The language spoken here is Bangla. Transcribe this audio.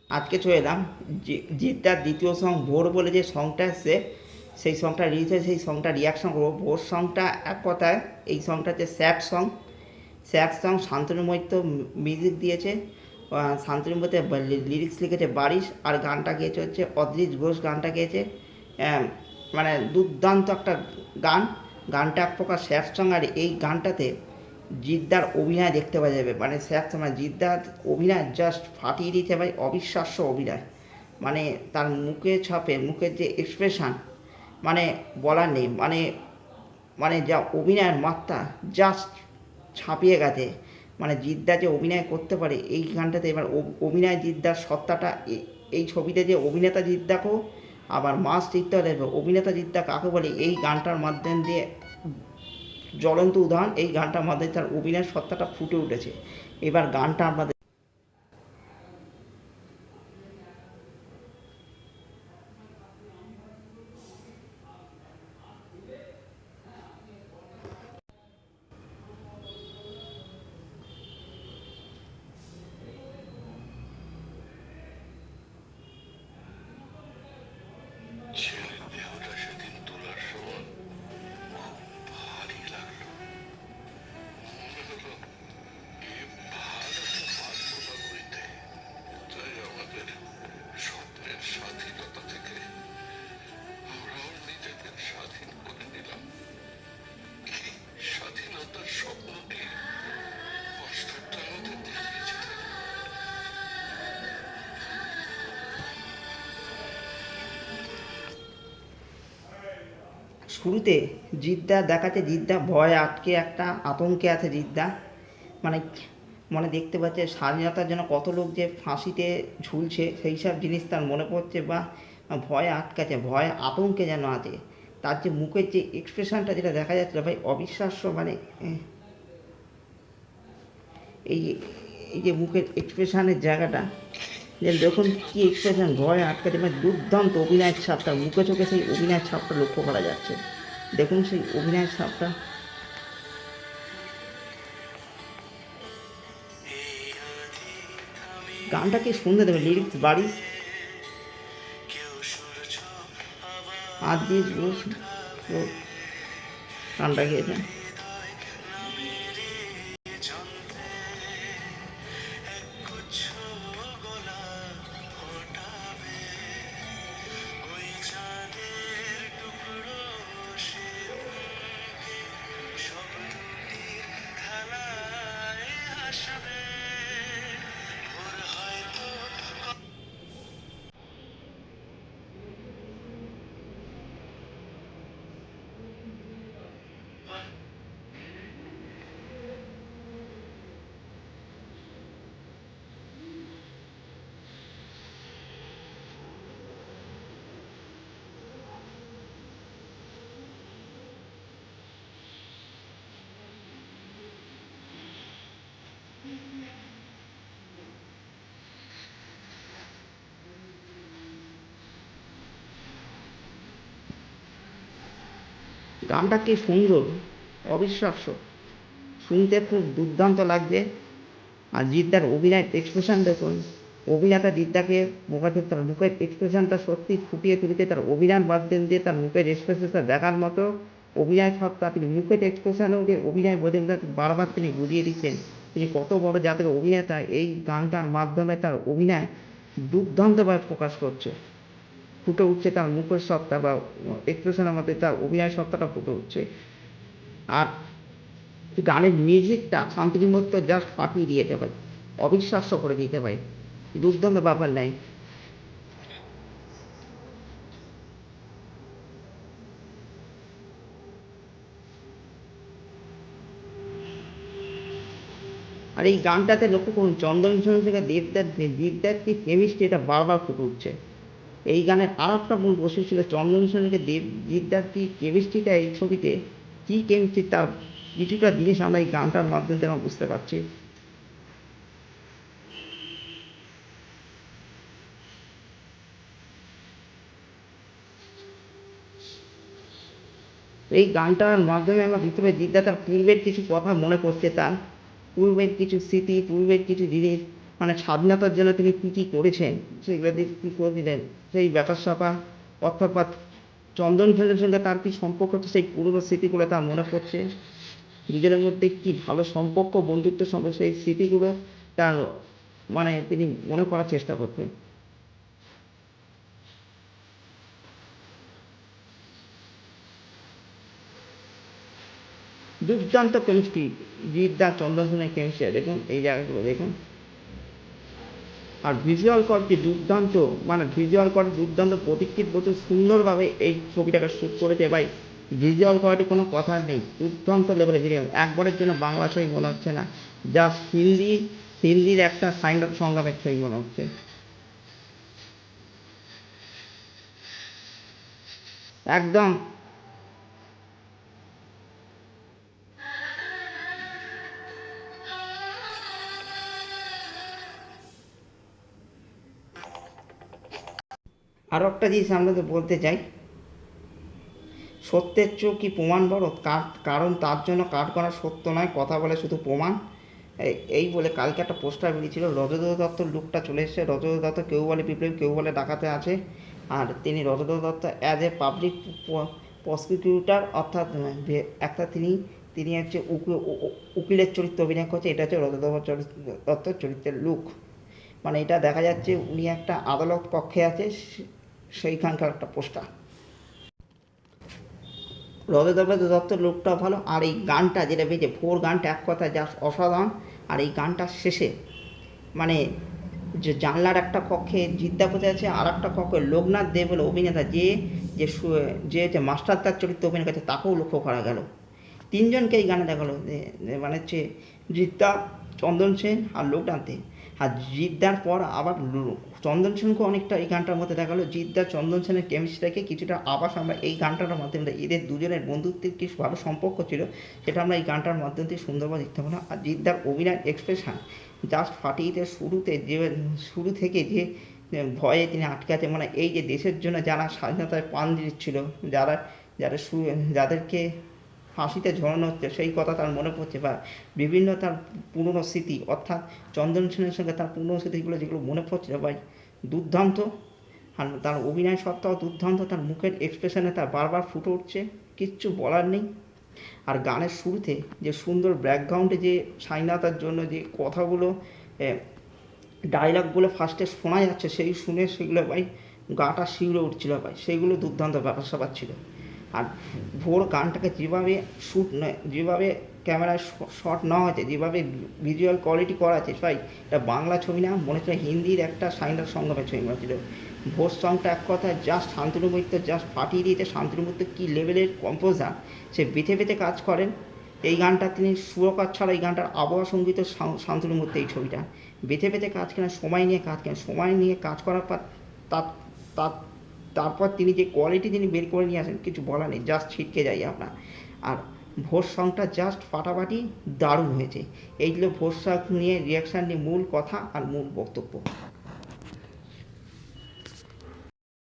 আজকে চলে এলাম জিদ্দার দ্বিতীয় সং ভোর বলে যে সংটা এসছে, সেই সংটা রিলিজ হয়েছে, সেই সংটা রিয়াকশন করবো। ভোর সংটা এক কথায়, এই সংটা হচ্ছে sad song. Shantanu Moitra music দিয়েছে, শান্তনু মৈত্র লিরিক্স লিখেছে বারিশ, আর গানটা গেয়েছে হচ্ছে অদ্রিজ ঘোষ। গানটা গেয়েছে মানে দুর্দান্ত একটা গান। গানটা এক প্রকার স্যাড সং, আর এই গানটাতে জিদ্দার অভিনয় দেখতে পাওয়া যাবে। মানে স্যাড মানে জিদ্দার অভিনয় জাস্ট ফাটিয়ে দিতে ভাই, অবিশ্বাস্য অভিনয়। মানে তার মুখে ছাপে, মুখের যে এক্সপ্রেশান, মানে বলার নেই। মানে মানে যা অভিনয়ের মাত্রা জাস্ট ছাপিয়ে গেছে। মানে জিদ্দা যে অভিনয় করতে পারে এই গানটাতে, এবার অভিনয় জিদ্দার সত্তাটা, এই ছবিতে যে অভিনেতা জিদ্দাকেও আবার মাস জিততে হবে। অভিনেতা জিদ্দা কাকে বলে এই গানটার মাধ্যম দিয়ে জ্বলন্ত উদাহরণ। এই গানটার মাধ্যমে তার অভিনয়ের সত্তাটা ফুটে উঠেছে। এবার গানটা আমাদের ছেলের দেহটা সেদিন তোলার সময় খুব ভারী লাগলো। মনে হলো এ ভাড়াটা পারবো না বইতে। তাই আমাদের স্বপ্নের স্বাধীনতা থেকে আমরাও নিজেদের স্বাধীন করে নিলাম। এই স্বাধীনতার স্বপ্নটি মাস্টারটা আমাদের দেখিয়েছিলেন। শুরুতে জিদ্দা দেখাচ্ছে, জিদ্দা ভয়ে আটকে একটা আতঙ্কে আছে জিদ্দা। মানে মনে দেখতে পাচ্ছে স্বাধীনতার জন্য কত লোক যে ফাঁসিতে ঝুলছে, সেই সব জিনিস তার মনে পড়ছে, বা ভয়ে আটকাছে, ভয়ে আতঙ্কে যেন আছে। তার যে মুখের যে এক্সপ্রেশনটা যেটা দেখা যাচ্ছিলো ভাই, অবিশ্বাস্য। মানে এই যে এই যে মুখের এক্সপ্রেশনের জায়গাটা, যে দেখুন কী এক্সপ্রেশন, ভয়ে আটকাছে। মানে দুর্দান্ত অভিনয়ের ছাপ, তার মুখে চোখে সেই অভিনয়ের ছাপটা লক্ষ্য করা যাচ্ছে। দেখুন সেই অভিনয়ের ছাপটা। গানটা কি শুনতে দেবে, লিরিক্স বারিশ, আদিজ ঘোষ গানটা গিয়েছে। গানটা কি সুন্দর, অবিশ্বাস্য, শুনতে খুব দুর্দান্ত লাগছে। আর জিদ্দার অভিনয় এক্সপ্রেশন দেখুন, অভিনেতা জিদ্দাকে মুখে, তার মুখের এক্সপ্রেশনটা সত্যি ফুটিয়ে তুলেছে। তার অভিনয় মাধ্যম দিয়ে তার মুখের এক্সপ্রেশনটা দেখার মতো অভিনয় সত্তা। তিনি মুখের এক্সপ্রেশনেও যে অভিনয় বোঝেন, বারবার তিনি বুঝিয়ে দিচ্ছেন তিনি কত বড় জাতের অভিনেতা। এই গানটার মাধ্যমে তার অভিনয় দুর্দান্তভাবে প্রকাশ করছে, ফুটে উঠছে তার মুখের সত্তা, বা এক্সপ্রেশনের মধ্যে তার অভিনয় সত্তাটা ফুটে উঠছে। আর গানের মিউজিকটা শান্তির মধ্যে জাস্ট ফাটিয়ে দিয়েছে ভাই, অবিশ্বাস্য করে দিতে ভাই, দুর্দান্ত ব্যাপার নাই। আর এই গানটাতে লক্ষ্য করুন, চন্দন মিশ্র থেকে দেবদার কি কেমিস্ট্রি, এটা বারবার ফুটে উঠছে। এই গানের আর একটা মূল বৈশিষ্ট্য ছিল চন্দন মিশ্র থেকে দেবদার কি কেমিস্ট্রিটা, এই ছবিতে কী কেমিস্ট্রি, তার কিছুটা জিনিস আমরা এই গানটার মাধ্যমে আমরা বুঝতে পারছি। এই গানটার মাধ্যমে আমরা বুঝতে পারি জিদ্দা তার পূর্বের কিছু কথা মনে করছে, তার পূর্বের কিছু স্মৃতি, পূর্বের কিছু জিনিস মানে স্বাধীনতার জন্য তিনি কী কী করেছেন সেইগুলো দিয়ে কী করে দিলেন সেই ব্যাপার স্যাপার অর্থাৎ চন্দন সেনের সঙ্গে তার কী সম্পর্ক তো সেই পুরনো স্মৃতিগুলো তার মনে পড়ছে, নিজেদের মধ্যে কী ভালো সম্পর্ক বন্ধুত্বের সঙ্গে সেই স্মৃতিগুলো তার মানে তিনি মনে করার চেষ্টা করতেন। দুর্দান্ত কেমিস্ট্রি, জিদ্দা চন্দন সেনের কেমিস্ট্রি দেখুন, এই জায়গাগুলো দেখুন। আর ভিজুয়াল কোয়ালিটি দুর্দান্ত, মানে ভিজুয়াল কোয়ালিটি দুর্দান্ত, প্রতীক্ষিত বলতে সুন্দরভাবে এই ছবিটাকে শ্যুট করেছে ভাই। ভিজুয়াল কোয়ালিটি কোনো কথা নেই, দুর্দান্ত লেভেলে ভিডিও, একবারের জন্য বাংলা ছবি মনে হচ্ছে না, যা হিন্দির একটা সাইন্ড অফ সংগ্রামের ছবি মনে হচ্ছে একদম। আরও একটা জিনিস আপনাদের বলতে চাই, সত্যের চোখ কি প্রমাণ বড়, কারণ তার জন্য কাঠ করা সত্য নয়, কথা বলে শুধু প্রমাণ। এই বলে কালকে একটা পোস্টার বেরিয়েছিল, রজত দত্তর লুকটা চলে এসেছে। রজত দত্ত কেউ বলে বিপ্লবী, কেউ বলে ডাকাতে আছে। আর তিনি Rajat Dutta as a public prosecutor, অর্থাৎ একটা তিনি হচ্ছে উকিলের চরিত্র অভিনয় করছে। এটা হচ্ছে রজত দত্তর চরিত্রের লুক। মানে এটা দেখা যাচ্ছে উনি একটা আদালত কক্ষে আছে, সেইখানকার একটা পোস্টার। রজত দত্তের লুকটা ভালো। আর এই গানটা যেটা বেজে ভোর গানটা এক কথায় জাস্ট অসাধারণ। আর এই গানটার শেষে মানে যে জানলার একটা কক্ষে জিদ্দা বসে আছে, আর একটা কক্ষে লোকনাথ দে বলে অভিনেতা, যে মাস্টার তার চরিত্রে অভিনয় করছে, তাকেও লক্ষ্য করা গেল। তিনজনকে এই গানে দেখা গেলো, মানে হচ্ছে জিদ্দা, চন্দন সেন আর লোকনাথ দে। আর জিদ্দার পর আবার চন্দন সেনকে অনেকটা এই গানটার মধ্যে দেখা গেলো। জিদ্দা চন্দন সেনের কেমিস্ট্রিটাকে কিছুটা আবাস আমরা এই গানটার মাধ্যমে, এদের দুজনের বন্ধুত্বের কি ভালো সম্পর্ক ছিল সেটা আমরা এই গানটার মাধ্যম দিয়ে সুন্দরভাবে দেখতে পাবো। আর জিদ্দার অভিনয় এক্সপ্রেশন জাস্ট ফাটিয়ে, শুরু থেকে যে ভয়ে তিনি আটকে আছে, মানে এই যে দেশের জন্য যারা স্বাধীনতায় প্রাণ দিচ্ছিল, যাদেরকে ফাঁসিতে ঝোলানো হচ্ছে, সেই কথা তার মনে পড়ছে, বা বিভিন্ন তার পুরনো স্মৃতি, অর্থাৎ চন্দন সেনের সঙ্গে তার পুরনো স্মৃতিগুলো যেগুলো মনে পড়ছে ভাই, দুর্দান্ত। আর তার অভিনয় সত্ত্বেও দুর্দান্ত, তার মুখের এক্সপ্রেশনে তার বারবার ফুটে উঠছে, কিচ্ছু বলার নেই। আর গানের শুরুতে যে সুন্দর ব্যাকগ্রাউন্ডে যে স্বাধীনতার জন্য যে কথাগুলো, ডায়লগগুলো ফার্স্টে শোনা যাচ্ছে, শুনে সেগুলো ভাই গাটা শিউরে উঠছিল ভাই, সেইগুলো দুর্দান্ত ব্যাপার স্যাপার ছিল। আর ভোর গানটাকে যেভাবে ক্যামেরায় শট নেওয়া হয়েছে, যেভাবে ভিজুয়াল কোয়ালিটি করা আছে ভাই, এটা বাংলা ছবি না, মনে হচ্ছে হিন্দির একটা সাইন্ডার সঙ্গমের ছবি মনে হচ্ছিল। ভোর সংটা এক কথায় জাস্ট শান্তনু মৈত্র জাস্ট ফাটিয়ে দিয়েছে। শান্তনু মৈত্র কী লেভেলের কম্পোজার, সে বেঁথে বেঁথে কাজ করেন। এই গানটা তিনি সুরকার ছাড়া এই গানটার আবহাওয়া সঙ্গীত শান্তনু মৈত্র, এই ছবিটা বেঁথে বেঁথে কাজ করেন, সময় নিয়ে কাজ করার পর তারপর তিনি যে কোয়ালিটি তিনি বের করে নিয়ে আসেন, কিছু বলার নেই, জাস্ট ছিটকে যাই আপনার। আর ভোর সংটা জাস্ট ফাটাফাটি দারুণ হয়েছে। এইগুলো ভোর সং নিয়ে রিয়াকশান নিয়ে মূল কথা আর মূল বক্তব্য।